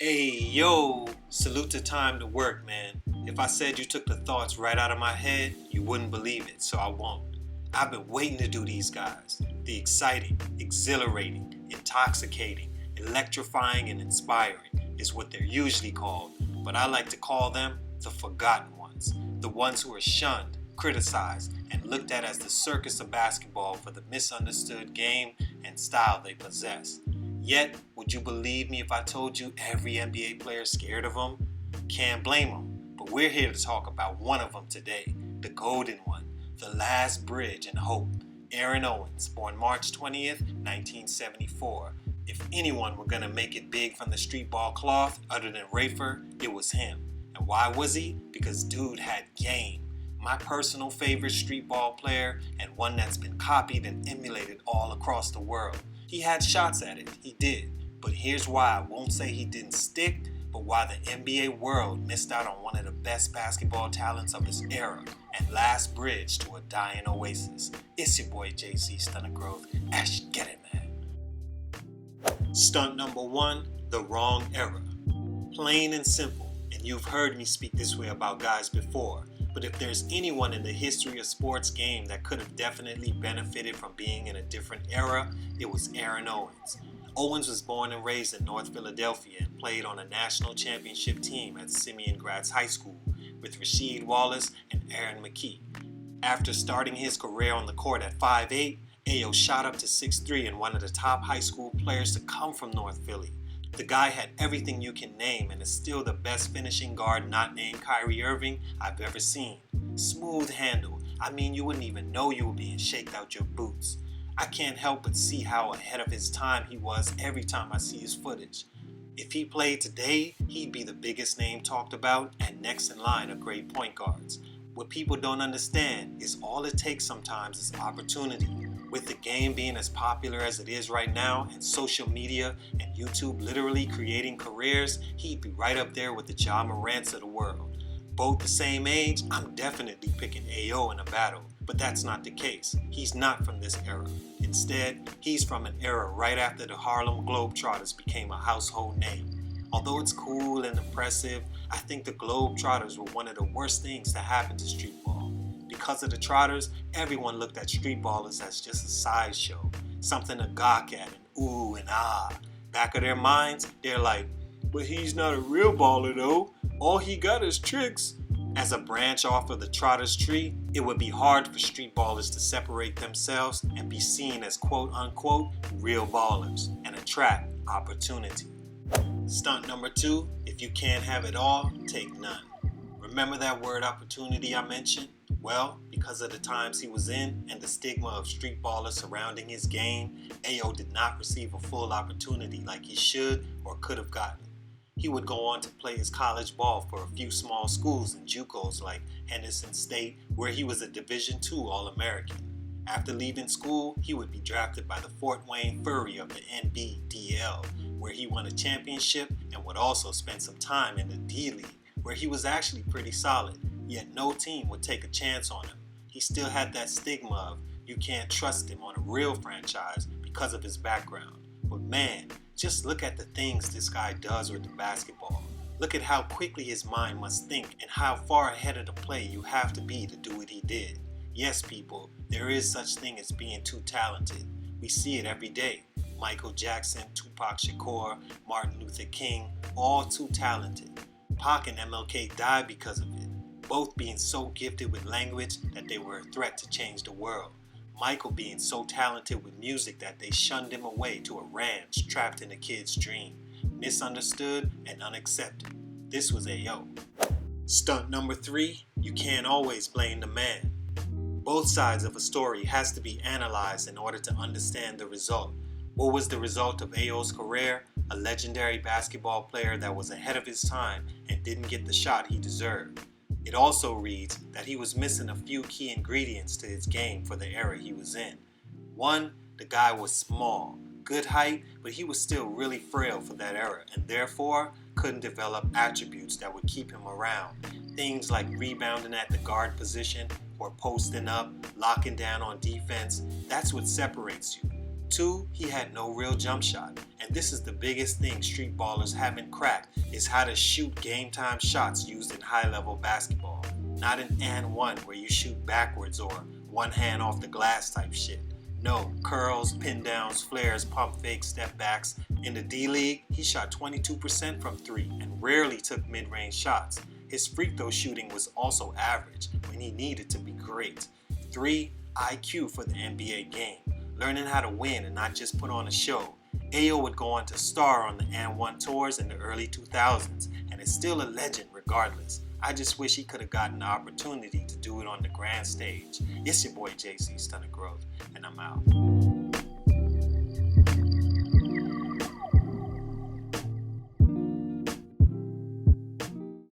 Hey, yo, salute to time to work, man. If I said you took the thoughts right out of my head, you wouldn't believe it, so I won't. I've been waiting to do these guys. The exciting, exhilarating, intoxicating, electrifying, and inspiring is what they're usually called, but I like to call them the forgotten ones. The ones who are shunned, criticized, and looked at as the circus of basketball for the misunderstood game and style they possess. Yet, would you believe me if I told you every NBA player is scared of them? Can't blame them, but we're here to talk about one of them today, the golden one, the last bridge and hope, Aaron Owens, born March 20th, 1974. If anyone were going to make it big from the street ball cloth other than Rafer, it was him. And why was he? Because dude had game. My personal favorite street ball player and one that's been copied and emulated all across the world. He had shots at it, he did, but here's why I won't say he didn't stick, but why the NBA world missed out on one of the best basketball talents of his era and last bridge to a dying oasis. It's your boy JC Stunted Growth. Ash, get it, man. Stunt number one, the wrong era. Plain and simple, and you've heard me speak this way about guys before. But if there's anyone in the history of sports game that could have definitely benefited from being in a different era, it was Aaron Owens. Owens was born and raised in North Philadelphia and played on a national championship team at Simeon Gratz High School with Rasheed Wallace and Aaron McKee. After starting his career on the court at 5'8", Ayo shot up to 6'3" and one of the top high school players to come from North Philly. The guy had everything you can name and is still the best finishing guard not named Kyrie Irving I've ever seen. Smooth handle. I mean, you wouldn't even know you were being shaked out your boots. I can't help but see how ahead of his time he was every time I see his footage. If he played today, he'd be the biggest name talked about and next in line of great point guards. What people don't understand is all it takes sometimes is opportunity. With the game being as popular as it is right now and social media and YouTube literally creating careers, he'd be right up there with the Ja Morants of the world. Both the same age, I'm definitely picking AO in a battle, but that's not the case. He's not from this era. Instead, he's from an era right after the Harlem Globetrotters became a household name. Although it's cool and impressive, I think the Globetrotters were one of the worst things to happen to street ball. Because of the Trotters, everyone looked at street ballers as just a sideshow, something to gawk at and ooh and ah. Back of their minds, they're like, but he's not a real baller though. All he got is tricks. As a branch off of the Trotters tree, it would be hard for street ballers to separate themselves and be seen as quote unquote real ballers and attract opportunity. Stunt number two, if you can't have it all, take none. Remember that word opportunity I mentioned? Well, because of the times he was in and the stigma of street ballers surrounding his game, Ayo did not receive a full opportunity like he should or could have gotten. He would go on to play his college ball for a few small schools and JUCOs like Henderson State, where he was a Division II All-American. After leaving school, he would be drafted by the Fort Wayne Fury of the NBDL, where he won a championship and would also spend some time in the D-League, where he was actually pretty solid, yet no team would take a chance on him. He still had that stigma of you can't trust him on a real franchise because of his background. But man, just look at the things this guy does with the basketball. Look at how quickly his mind must think and how far ahead of the play you have to be to do what he did. Yes, people, there is such thing as being too talented. We see it every day. Michael Jackson, Tupac Shakur, Martin Luther King, all too talented. Pac and MLK died because of it, both being so gifted with language that they were a threat to change the world. Michael being so talented with music that they shunned him away to a ranch trapped in a kid's dream, misunderstood and unaccepted. This was AO. Stunt number three, you can't always blame the man. Both sides of a story has to be analyzed in order to understand the result. What was the result of AO's career? A legendary basketball player that was ahead of his time and didn't get the shot he deserved. It also reads that he was missing a few key ingredients to his game for the era he was in. One, the guy was small, good height, but he was still really frail for that era and therefore couldn't develop attributes that would keep him around. Things like rebounding at the guard position or posting up, locking down on defense, that's what separates you. 2, he had no real jump shot. And this is the biggest thing street ballers haven't cracked, is how to shoot game time shots used in high level basketball. Not an and one where you shoot backwards or one hand off the glass type shit. No, curls, pin downs, flares, pump fakes, step backs. In the D-League, he shot 22% from 3 and rarely took mid-range shots. His free throw shooting was also average when he needed to be great. 3, IQ for the NBA game. Learning how to win and not just put on a show. Ayo would go on to star on the And One tours in the early 2000s and is still a legend regardless. I just wish he could have gotten the opportunity to do it on the grand stage. It's your boy JC, Stunted Growth, and I'm out.